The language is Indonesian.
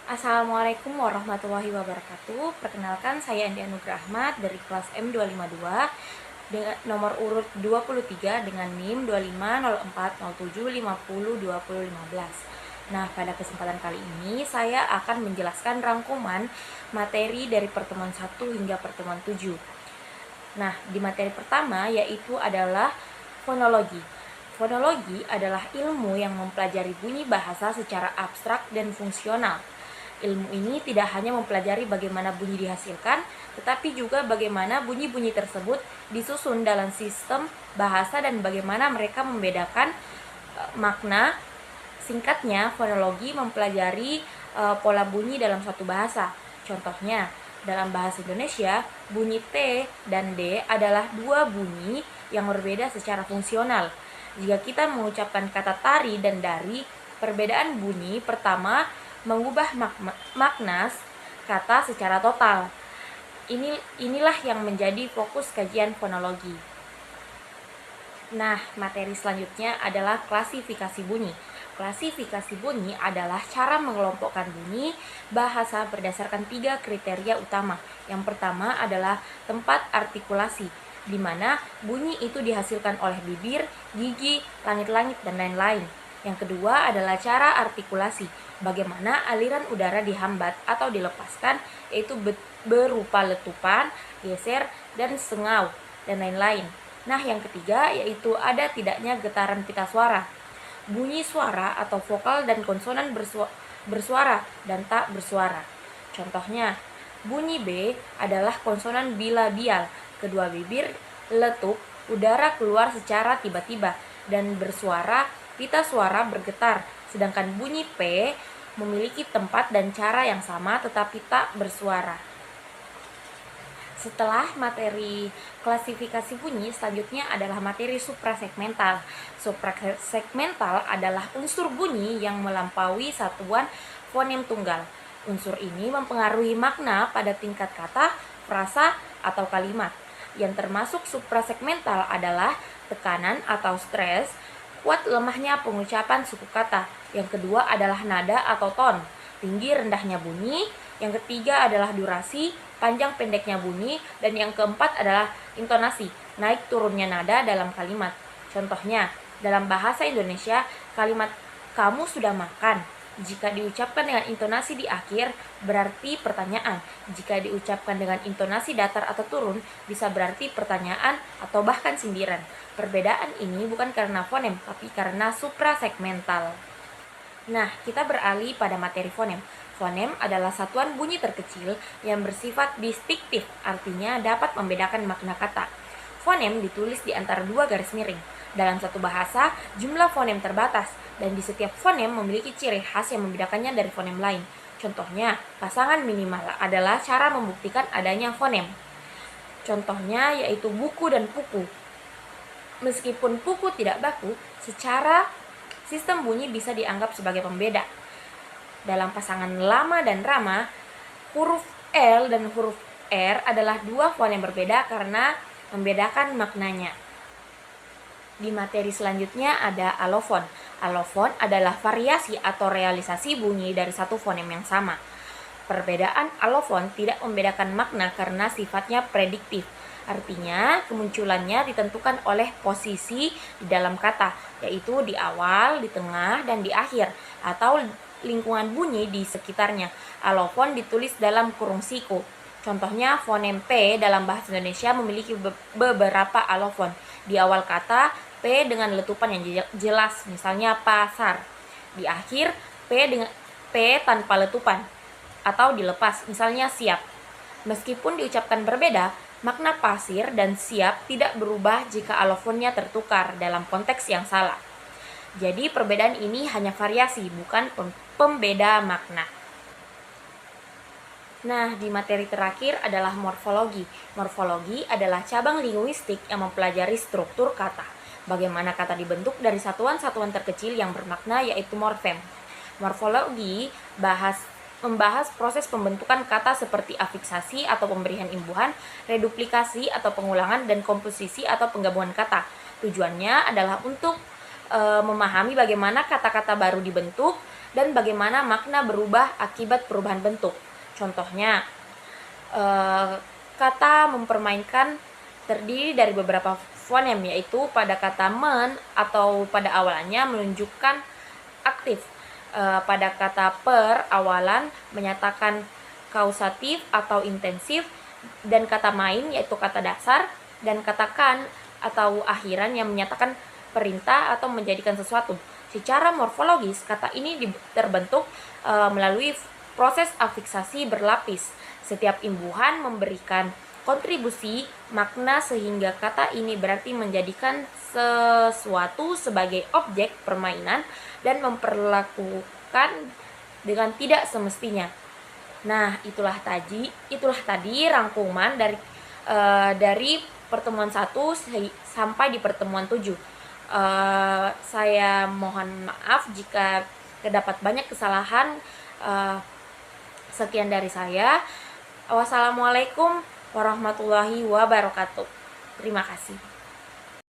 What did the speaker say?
Assalamualaikum warahmatullahi wabarakatuh. Perkenalkan, saya Andi Anugrah Ahmad dari kelas M252 dengan nomor urut 23 dengan NIM 250407502015. Nah, pada kesempatan kali ini saya akan menjelaskan rangkuman materi dari pertemuan 1 hingga pertemuan 7. Nah, di materi pertama yaitu adalah fonologi. Fonologi adalah ilmu yang mempelajari bunyi bahasa secara abstrak dan fungsional. Ilmu ini tidak hanya mempelajari bagaimana bunyi dihasilkan, tetapi juga bagaimana bunyi-bunyi tersebut disusun dalam sistem bahasa dan bagaimana mereka membedakan makna. Singkatnya, fonologi mempelajari pola bunyi dalam suatu bahasa. Contohnya, dalam bahasa Indonesia, bunyi T dan D adalah dua bunyi yang berbeda secara fungsional. Jika kita mengucapkan kata tari dan dari, perbedaan bunyi pertama mengubah makna kata secara total. Inilah yang menjadi fokus kajian fonologi. Nah, materi selanjutnya adalah klasifikasi bunyi. Klasifikasi bunyi adalah cara mengelompokkan bunyi bahasa berdasarkan 3 kriteria utama. Yang pertama adalah tempat artikulasi, di mana bunyi itu dihasilkan oleh bibir, gigi, langit-langit, dan lain-lain. Yang kedua adalah cara artikulasi, bagaimana aliran udara dihambat atau dilepaskan, yaitu berupa letupan, geser, dan sengau, dan lain-lain. Nah, yang ketiga yaitu ada tidaknya getaran pita suara. Bunyi suara atau vokal dan konsonan bersuara dan tak bersuara. Contohnya, bunyi B adalah konsonan bilabial, kedua bibir letup, udara keluar secara tiba-tiba, dan bersuara, pita suara bergetar, sedangkan bunyi P memiliki tempat dan cara yang sama tetapi tak bersuara. Setelah materi klasifikasi bunyi, selanjutnya adalah materi suprasegmental. Suprasegmental adalah unsur bunyi yang melampaui satuan fonem tunggal. Unsur ini mempengaruhi makna pada tingkat kata, frasa, atau kalimat. Yang termasuk suprasegmental adalah tekanan atau stres, kuat lemahnya pengucapan suku kata. Yang kedua adalah nada atau ton, tinggi rendahnya bunyi. Yang ketiga adalah durasi, panjang pendeknya bunyi. Dan yang keempat adalah intonasi, naik turunnya nada dalam kalimat. Contohnya, dalam bahasa Indonesia, kalimat kamu sudah makan, jika diucapkan dengan intonasi di akhir, berarti pertanyaan. Jika diucapkan dengan intonasi datar atau turun, bisa berarti pertanyaan atau bahkan sindiran. Perbedaan ini bukan karena fonem, tapi karena suprasegmental. Nah, kita beralih pada materi fonem. Fonem adalah satuan bunyi terkecil yang bersifat distintif, artinya dapat membedakan makna kata. Fonem ditulis di antara dua garis miring. Dalam satu bahasa, jumlah fonem terbatas, dan di setiap fonem memiliki ciri khas yang membedakannya dari fonem lain. Contohnya, pasangan minimal adalah cara membuktikan adanya fonem. Contohnya yaitu buku dan puku. Meskipun puku tidak baku, secara sistem bunyi bisa dianggap sebagai pembeda. Dalam pasangan lama dan rama, huruf L dan huruf R adalah dua fonem berbeda karena membedakan maknanya. Di materi selanjutnya ada alofon. Alofon adalah variasi atau realisasi bunyi dari satu fonem yang sama. Perbedaan alofon tidak membedakan makna karena sifatnya prediktif. Artinya, kemunculannya ditentukan oleh posisi di dalam kata, yaitu di awal, di tengah, dan di akhir, atau lingkungan bunyi di sekitarnya. Alofon ditulis dalam kurung siku. Contohnya, fonem P dalam bahasa Indonesia memiliki beberapa alofon. Di awal kata, P dengan letupan yang jelas, misalnya pasar. Di akhir, P tanpa letupan atau dilepas, misalnya siap. Meskipun diucapkan berbeda, makna pasir dan siap tidak berubah jika alofonnya tertukar dalam konteks yang salah. Jadi perbedaan ini hanya variasi, bukan pembeda makna. Nah, di materi terakhir adalah morfologi. Morfologi adalah cabang linguistik yang mempelajari struktur kata. Bagaimana kata dibentuk dari satuan-satuan terkecil yang bermakna yaitu morfem. Morfologi membahas proses pembentukan kata seperti afiksasi atau pemberian imbuhan, reduplikasi atau pengulangan, dan komposisi atau penggabungan kata. Tujuannya adalah untuk memahami bagaimana kata-kata baru dibentuk dan bagaimana makna berubah akibat perubahan bentuk. Contohnya, kata mempermainkan terdiri dari beberapa fonem, yaitu pada kata men atau pada awalannya menunjukkan aktif, pada kata per awalan menyatakan kausatif atau intensif, dan kata main yaitu kata dasar, dan kata kan atau akhiran yang menyatakan perintah atau menjadikan sesuatu. Secara morfologis, kata ini terbentuk melalui proses afiksasi berlapis. Setiap imbuhan memberikan kontribusi makna sehingga kata ini berarti menjadikan sesuatu sebagai objek permainan dan memperlakukan dengan tidak semestinya. Nah, itulah tadi rangkuman dari pertemuan 1 sampai di pertemuan 7. Saya mohon maaf jika terdapat banyak kesalahan. Sekian dari saya. Wassalamualaikum warahmatullahi wabarakatuh. Terima kasih.